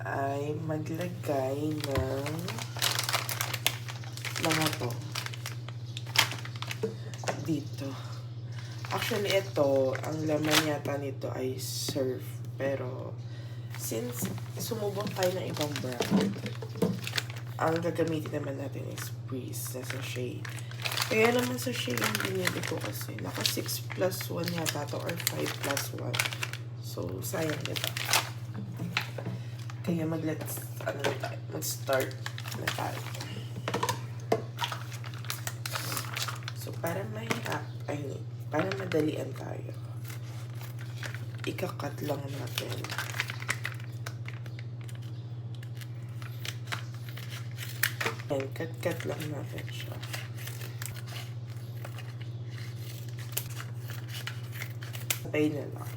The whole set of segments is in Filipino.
ay maglagay ng mga to dito. Actually, ito, ang laman yata nito ay Surf. Pero, since sumubok tayo ng ibang brand, ang gagamitin naman natin is Breeze na sachet. Kaya naman sachet yung binili ko kasi. Naka 6+1 yata to or 5+1. So, sayang diba? Kaya mag-start na tayo. So, para para madalian tayo, ikakat lang natin. And cut lang natin siya. Sabay na lang.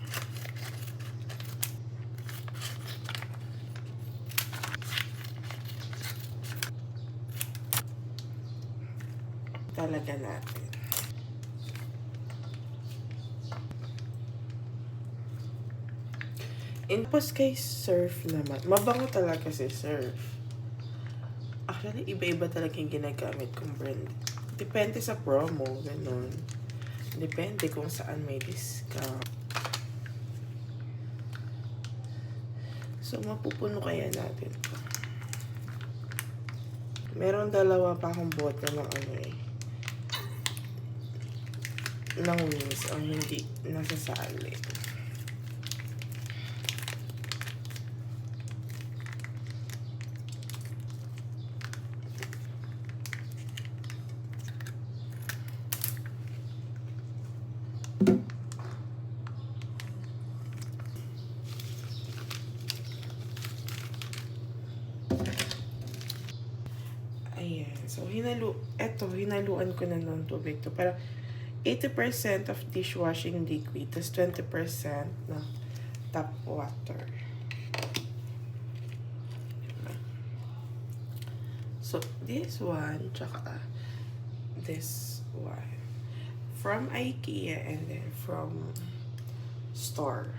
Talaga natin. Tapos kay Surf naman, mabango talaga si Surf. Actually, iba-iba talaga yung ginagamit kong brand. Depende sa promo, ganun. Depende kung saan may discount. So, mapupuno kaya natin ito. Meron dalawa pa akong bote ng ng wings o hindi nasasali. Ayan. So, hinaluan ko na ng tubig to. Para 80% of dishwashing liquid, tas 20% na tap water. So, this one, tsaka this one. From IKEA and then from store.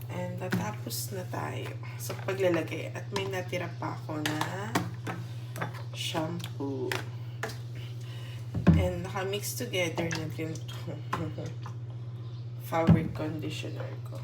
And natapos na tayo sa paglalagay. At may natira pa ako na shampoo. And naka-mix together na din ito. Fabric conditioner ko.